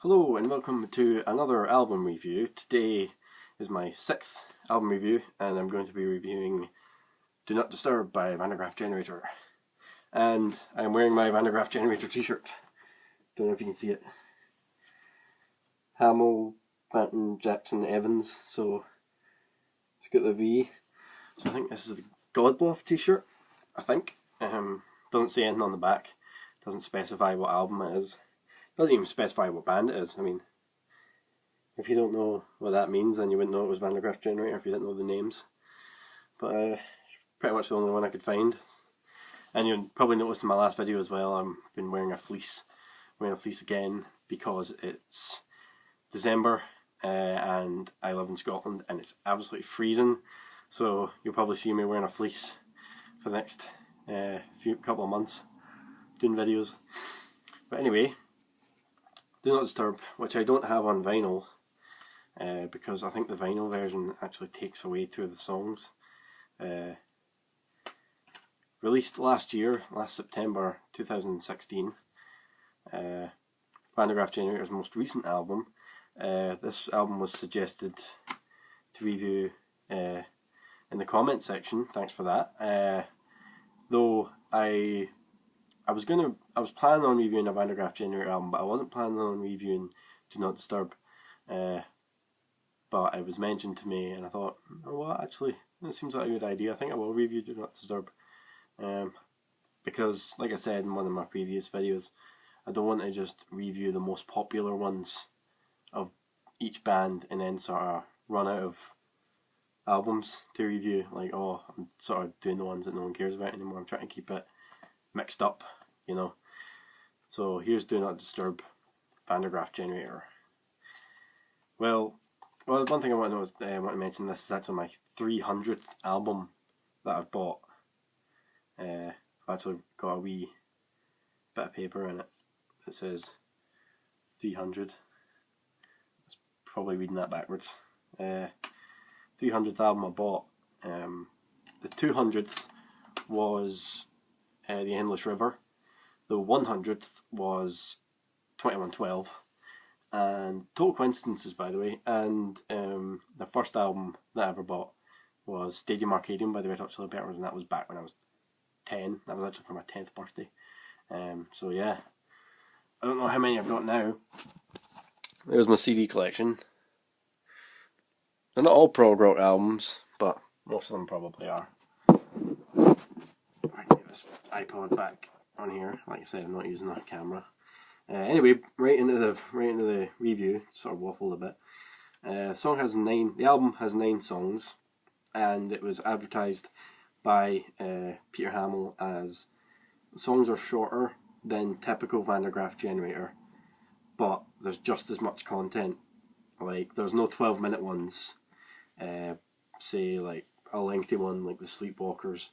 Hello and welcome to another album review. Today is my 6th album review and I'm going to be reviewing Do Not Disturb by Graff Generator. And I'm wearing my Graff Generator t-shirt. Don't know if you can see it. Hamill, Banton, Jackson, Evans. So it's got the V. So I think this is the Godbluff t-shirt, I think. Doesn't say anything on the back. Doesn't specify what album it is. Doesn't even specify what band it is. I mean, if you don't know what that means, then you wouldn't know it was Graff Generator if you didn't know the names. But pretty much the only one I could find. And you'll probably notice in my last video as well, I've been wearing a fleece. Wearing a fleece again because it's December and I live in Scotland and it's absolutely freezing. So you'll probably see me wearing a fleece for the next couple of months doing videos. But anyway, Do Not Disturb, which I don't have on vinyl because I think the vinyl version actually takes away two of the songs. Released last year, last September 2016, Graff Generator's most recent album. This album was suggested to review in the comment section, thanks for that. Though I was planning on reviewing a Graff Generator album, but I wasn't planning on reviewing Do Not Disturb. But it was mentioned to me, and I thought, oh what, actually, that seems like a good idea. I think I will review Do Not Disturb. Because, like I said in one of my previous videos, I don't want to just review the most popular ones of each band and then sort of run out of albums to review. Like, oh, I'm sort of doing the ones that no one cares about anymore. I'm trying to keep it mixed up, you know. So here's Do Not Disturb, Graff Generator. Well, one thing I want to mention, this is actually my 300th album that I've bought. I've actually got a wee bit of paper in it that says 300. It's probably reading that backwards. 300th album I bought. The 200th was The Endless River. The 100th was 2112. And total coincidences, by the way. And the first album that I ever bought was Stadium Arcadium by the Red Hot Chili Peppers, and that was back when I was 10. That was actually for my 10th birthday. So yeah, I don't know how many I've got now. There's my CD collection. They're not all prog rock albums, but most of them probably are. I can get this iPod back on here. Like I said, I'm not using that camera. Anyway, right into the review. Sort of waffled a bit. The album has 9 songs, and it was advertised by Peter Hamill as songs are shorter than typical Graff Generator, but there's just as much content. Like, there's no 12-minute ones, say like a lengthy one like the Sleepwalkers,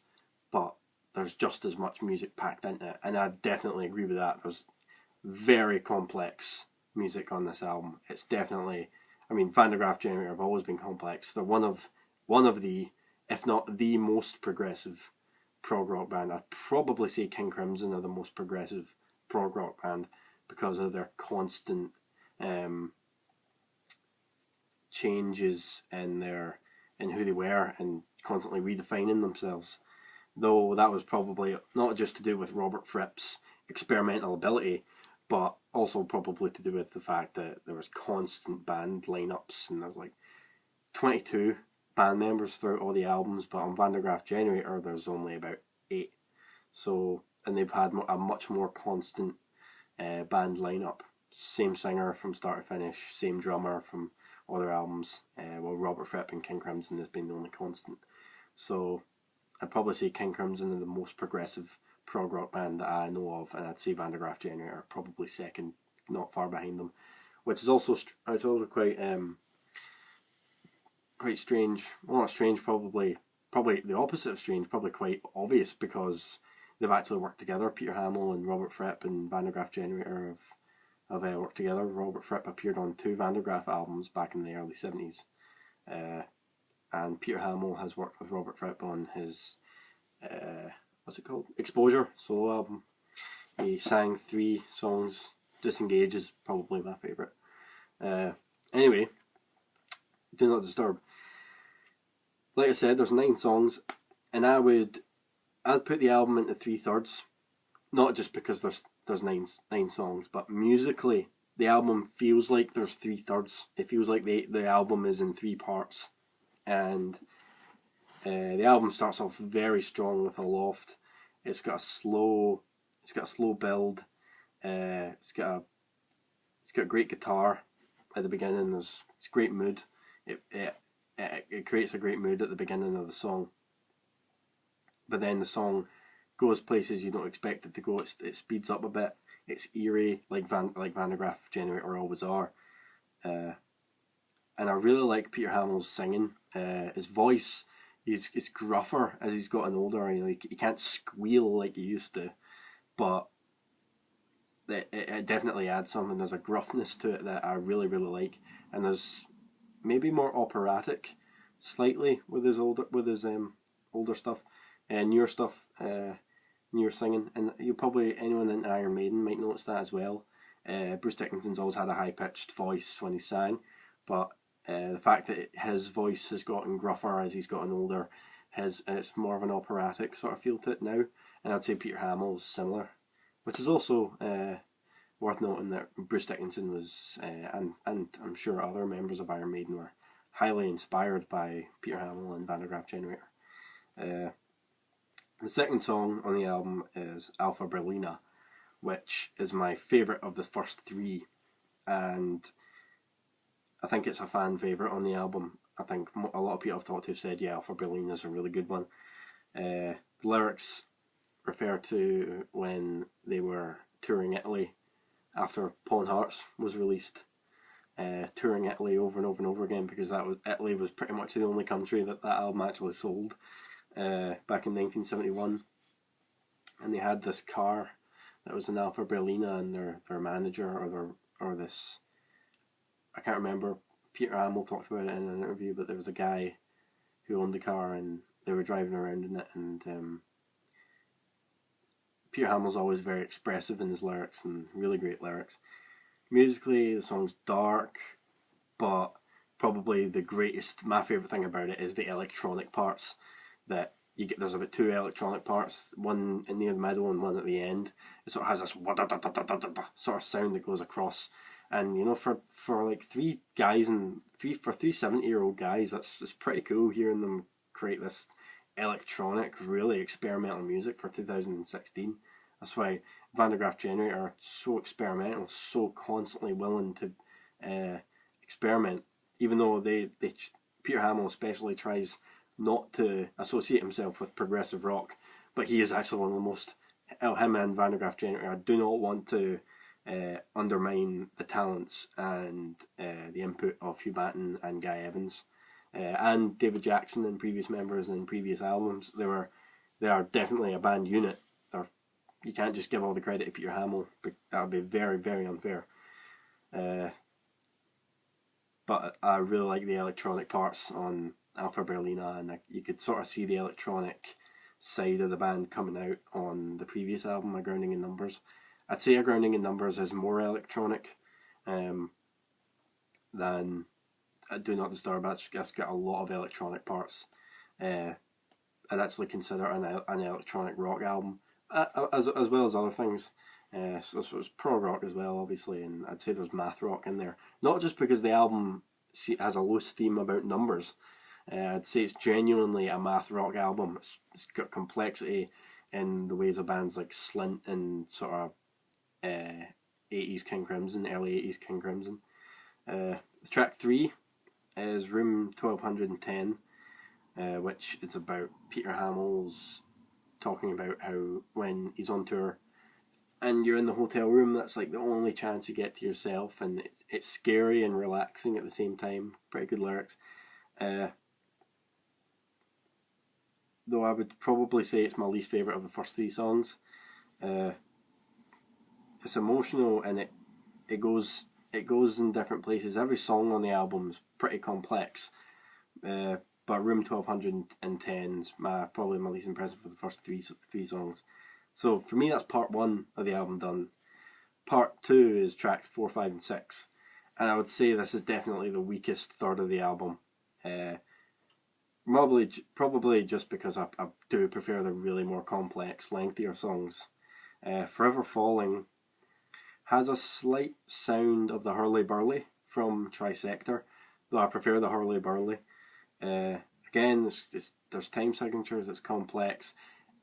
but there's just as much music packed into it, and I definitely agree with that. There's very complex music on this album. It's definitely, I mean, Graff Generator have always been complex. They're one of the, if not the most progressive prog rock band. I'd probably say King Crimson are the most progressive prog rock band because of their constant changes in who they were and constantly redefining themselves. Though that was probably not just to do with Robert Fripp's experimental ability, but also probably to do with the fact that there was constant band lineups, and there was like 22 band members throughout all the albums, but on Graff Generator there's only about 8. So, and they've had a much more constant band lineup. Same singer from start to finish, same drummer from other albums. Well, Robert Fripp and King Crimson has been the only constant. So I'd probably say King Crimson are the most progressive prog rock band that I know of, and I'd say Graff Generator probably second, not far behind them, which is also quite strange. Well, not strange, probably the opposite of strange, probably quite obvious, because they've actually worked together. Peter Hamill and Robert Fripp and Graff Generator have worked together. Robert Fripp appeared on 2 Graff albums back in the early 70s, and Peter Hamill has worked with Robert Fripp on his what's it called? Exposure solo album. He sang 3 songs Disengage is probably my favourite. Anyway, Do Not Disturb. Like I said, there's 9 songs, and I'd put the album into 3/3. Not just because there's nine songs, but musically, the album feels like there's 3/3. It feels like the album is in 3 parts, and the album starts off very strong with a loft. It's got a slow build. It's got a great guitar at the beginning. It's great mood. It creates a great mood at the beginning of the song. But then the song goes places you don't expect it to go. It speeds up a bit. It's eerie, like Van der Graff Generator always are. And I really like Peter Hamill's singing. His voice is gruffer as he's gotten older. He can't squeal like he used to, but it definitely adds something. There's a gruffness to it that I really like, and there's maybe more operatic, slightly with his older stuff, and newer stuff, newer singing. And anyone in Iron Maiden might notice that as well. Bruce Dickinson's always had a high pitched voice when he sang, but the fact that his voice has gotten gruffer as he's gotten older, it's more of an operatic sort of feel to it now. And I'd say Peter Hamill's similar, which is also worth noting that Bruce Dickinson was, and I'm sure other members of Iron Maiden were highly inspired by Peter Hamill and Van der Graaf Generator. The second song on the album is Alpha Berlina, which is my favourite of the first 3, and I think it's a fan favourite on the album. I think a lot of people I've talked to have said, yeah, Alpha Berlina is a really good one. The lyrics refer to when they were touring Italy after Pawn Hearts was released, touring Italy over and over and over again, because Italy was pretty much the only country that album actually sold back in 1971, and they had this car that was an Alpha Berlina, and their manager or this, I can't remember, Peter Hamill talked about it in an interview, but there was a guy who owned the car and they were driving around in it, and Peter Hamill's always very expressive in his lyrics, and really great lyrics. Musically, the song's dark, but probably my favourite thing about it is the electronic parts that you get. There's about 2 electronic parts, one near the middle and one at the end. It sort of has this sort of sound that goes across, and for like 3 guys and 3 70-year-old guys, it's pretty cool hearing them create this electronic, really experimental music for 2016. That's why Van der Graaf Generator are so experimental, so constantly willing to experiment, even though Peter Hamill especially tries not to associate himself with progressive rock, but he is actually one of the most, him and Van der Graaf Generator do not want to undermine the talents and the input of Hugh Batten and Guy Evans, and David Jackson and previous members in previous albums. They are definitely a band unit. You can't just give all the credit to Peter Hamill. That would be very, very unfair. But I really like the electronic parts on Alpha Berlina, and you could sort of see the electronic side of the band coming out on the previous album, A Grounding in Numbers. I'd say A Grounding in Numbers is more electronic than Do Not Disturb. That's got a lot of electronic parts. I'd actually consider an electronic rock album, as well as other things. So it's prog rock as well, obviously, and I'd say there's math rock in there. Not just because the album has a loose theme about numbers. I'd say it's genuinely a math rock album. It's got complexity in the ways of bands like Slint and sort of 80s King Crimson, early 80s King Crimson. Track 3 is Room 1210, which is about Peter Hamill's talking about how when he's on tour and you're in the hotel room, that's like the only chance you get to yourself, and it's scary and relaxing at the same time. Pretty good lyrics. Though I would probably say it's my least favourite of the first 3 songs. It's emotional, and it goes in different places. Every song on the album is pretty complex, but Room 1210 is probably my least impressive for the first three songs. So for me, that's part 1 of the album done. Part 2 is tracks 4, 5 and 6. And I would say this is definitely the weakest third of the album. Probably just because I do prefer the really more complex, lengthier songs. Forever Falling has a slight sound of the hurly-burly from Trisector, though I prefer the hurly-burly. Again, there's time signatures, it's complex.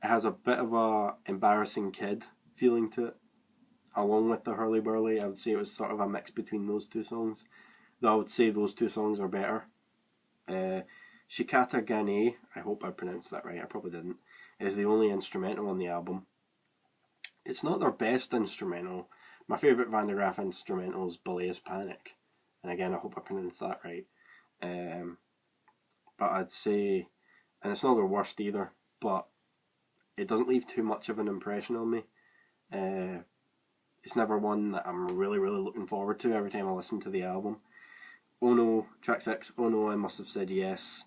It has a bit of a embarrassing kid feeling to it, along with the hurly-burly. I would say it was sort of a mix between those two songs, though I would say those two songs are better. Shikata Gane, I hope I pronounced that right, I probably didn't, is the only instrumental on the album. It's not their best instrumental. My favourite Van der Graaf instrumental is Blaze Panic, and again I hope I pronounced that right. But I'd say, and it's not their worst either, but it doesn't leave too much of an impression on me. It's never one that I'm really looking forward to every time I listen to the album. Oh No, track 6, Oh No, I Must Have Said Yes,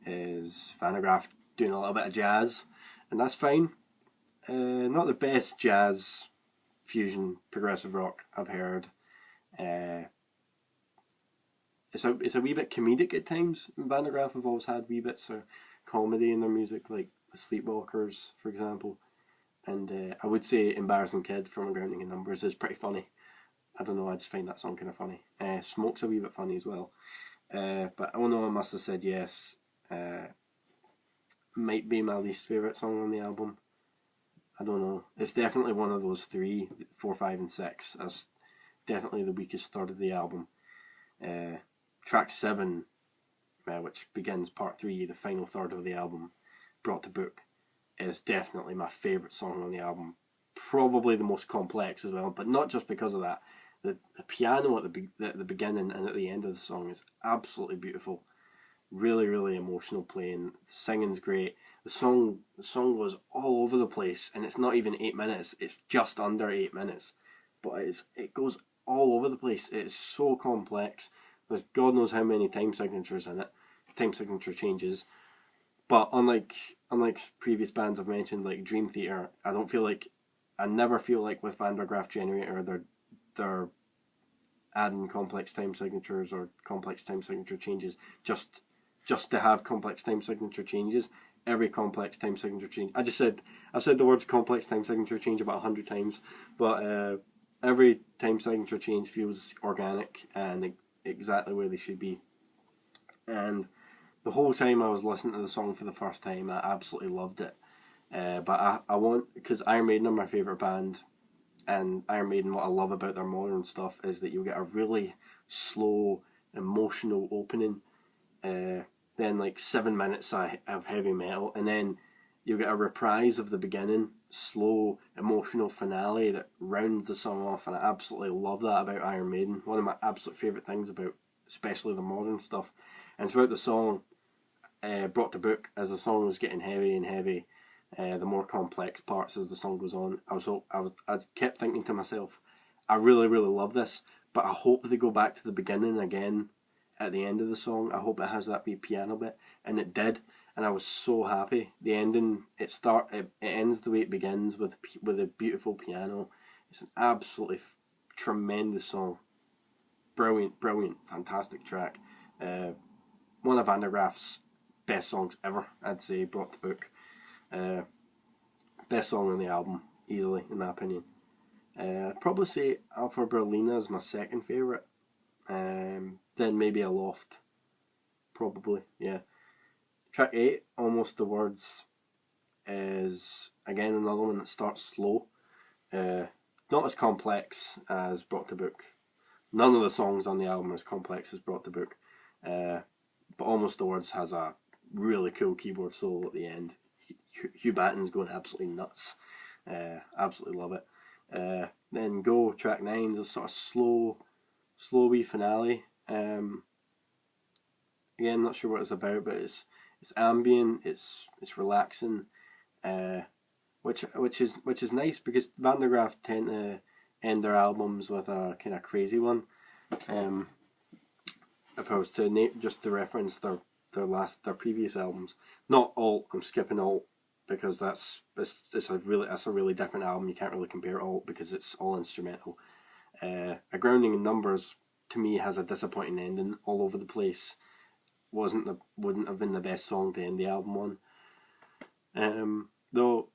is Van der Graaf doing a little bit of jazz, and that's fine. Not the best jazz, fusion, progressive rock I've heard. It's a wee bit comedic at times. Van der Graaf have always had wee bits of comedy in their music, like the Sleepwalkers, for example. And I would say Embarrassing Kid from Grounding in Numbers is pretty funny. I don't know, I just find that song kind of funny. Smoke's a wee bit funny as well. But Oh No, I Must Have Said Yes might be my least favourite song on the album. I don't know. It's definitely one of those 3, 4, 5 and 6. That's definitely the weakest third of the album. Track 7, which begins part 3, the final third of the album, Brought to Book, is definitely my favourite song on the album. Probably the most complex as well, but not just because of that. The piano at the beginning and at the end of the song is absolutely beautiful. Really emotional playing. The singing's great. The song goes all over the place, and it's not even 8 minutes. It's just under 8 minutes, but it goes all over the place. It's so complex. There's God knows how many time signatures in it, time signature changes. But unlike previous bands I've mentioned, like Dream Theater, I never feel like with Van der Graff Generator they're adding complex time signatures or complex time signature changes just to have complex time signature changes. Every complex time signature change, I've said the words complex time signature change about 100 times, but every time signature change feels organic and exactly where they should be. And the whole time I was listening to the song for the first time, I absolutely loved it. But I want, because Iron Maiden are my favourite band, and Iron Maiden, what I love about their modern stuff is that you get a really slow, emotional opening, then like 7 minutes of heavy metal, and then you get a reprise of the beginning, slow, emotional finale that rounds the song off, and I absolutely love that about Iron Maiden. One of my absolute favourite things about especially the modern stuff. And throughout the song, Brought to Book, as the song was getting heavy and heavy, the more complex parts as the song goes on, I kept thinking to myself, I really love this, but I hope they go back to the beginning again at the end of the song. I hope it has that wee piano bit, and it did, and I was so happy. The ending, it ends the way it begins with a beautiful piano. It's an absolutely tremendous song. Brilliant, fantastic track. One of Van der Graaf's best songs ever, I'd say, Brought to Book. Best song on the album, easily, in my opinion. I'd probably say Alpha Berlina is my second favourite. Then maybe Aloft. Probably, yeah. Track 8, Almost the Words, is again another one that starts slow. Not as complex as Brought to Book. None of the songs on the album are as complex as Brought to Book. But Almost the Words has a really cool keyboard solo at the end. Hugh Batten's going absolutely nuts. Absolutely love it. Then Go, track 9, is a sort of slow wee finale. Again, not sure what it's about, but it's ambient, it's relaxing, which is nice, because Van der Graaf tend to end their albums with a kind of crazy one. If I was to just to reference their previous albums, not Alt, I'm skipping Alt, because that's a really different album. You can't really compare Alt because it's all instrumental. A Grounding in Numbers to me has a disappointing ending. All Over the Place wouldn't have been the best song to end the album on. Though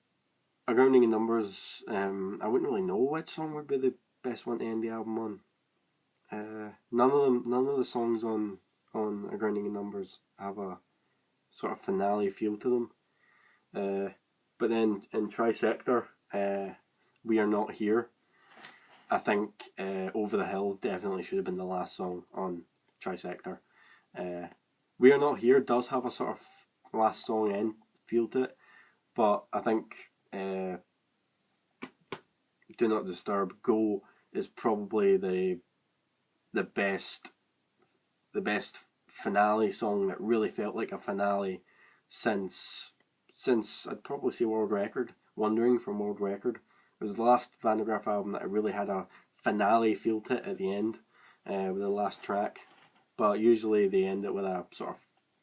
A Grounding in Numbers, I wouldn't really know which song would be the best one to end the album on. None of the songs on A Grounding in Numbers have a sort of finale feel to them. But then in Trisector, We Are Not Here, I think Over the Hill definitely should have been the last song on Trisector. We Are Not Here does have a sort of last song end feel to it, but I think Do Not Disturb, Go is probably the best finale song that really felt like a finale since I'd probably say World Record. Wandering from World Record. It was the last Van de Graaff album that really had a finale feel to it at the end, with the last track. But usually they end it with a sort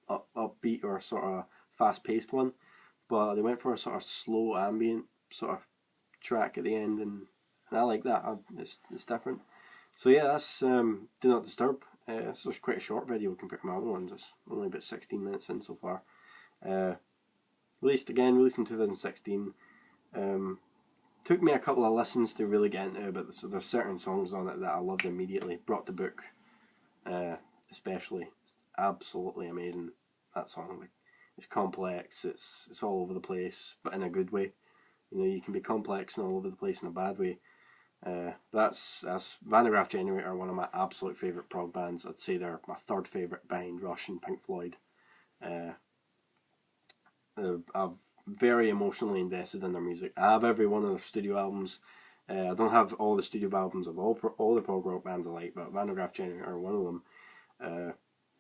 of upbeat or sort of fast-paced one. But they went for a sort of slow ambient sort of track at the end, and I like that. It's different. So yeah, that's Do Not Disturb. This was quite a short video compared to my other ones. It's only about 16 minutes in so far. Released in 2016. Took me a couple of listens to really get into it, but there's certain songs on it that I loved immediately. Brought the Book, especially. It's absolutely amazing, that song. Like, it's complex, it's all over the place, but in a good way. You know, you can be complex and all over the place in a bad way. That's Van de Graff Generator, one of my absolute favourite prog bands. I'd say they're my third favourite behind Rush and Pink Floyd. I'm very emotionally invested in their music. I have every one of their studio albums. I don't have all the studio albums of all the prog rock bands I like, but Van de Graff Generator are one of them.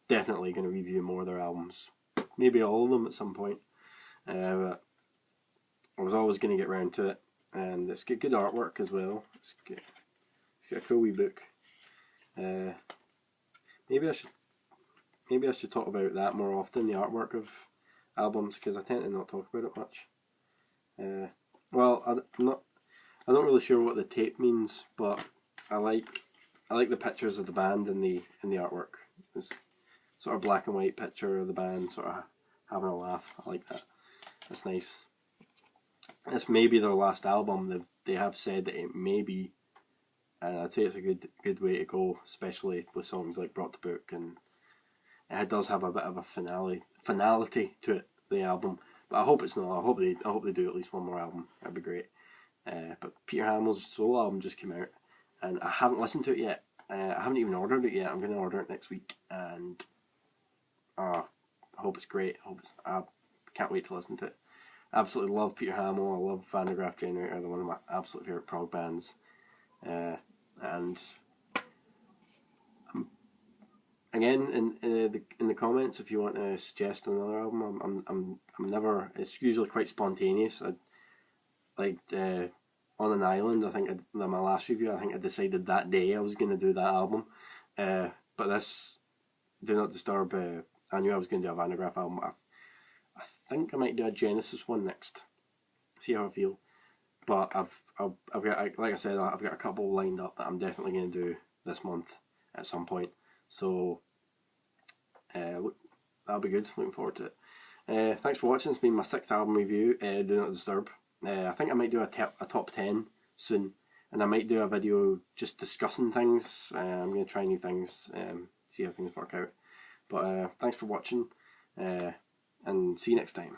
Definitely going to review more of their albums. Maybe all of them at some point. But I was always going to get round to it. And it's got good artwork as well. It's got a cool wee book. Maybe I should talk about that more often, the artwork of albums, because I tend to not talk about it much. Well, I'm not really sure what the tape means, but I like the pictures of the band in the artwork. It's sort of black and white picture of the band, sort of having a laugh. I like that. That's nice. This may be their last album. They have said that it may be, and I'd say it's a good way to go, especially with songs like Brought the Book, and it does have a bit of a finality to it, the album. But I hope it's not. I hope they do at least one more album. That'd be great. But Peter Hamill's solo album just came out, and I haven't listened to it yet. I haven't even ordered it yet. I'm going to order it next week, and I hope it's great. I can't wait to listen to it. Absolutely love Peter Hamill. I love Van de Graff Generator. They're one of my absolute favourite prog bands. And again, in the comments, if you want to suggest another album, I'm never. It's usually quite spontaneous. On an Island, I think my last review, I think I decided that day I was going to do that album. But this Do Not Disturb, I knew I was going to do a Van de Graaf album. I think I might do a Genesis one next. See how I feel. But I've got, like I said, I've got a couple lined up that I'm definitely going to do this month at some point. So that'll be good. Looking forward to it. Thanks for watching. It's been my 6th album review. Do Not Disturb. I think I might do a top 10 soon, and I might do a video just discussing things. I'm going to try new things, see how things work out. But thanks for watching, and see you next time.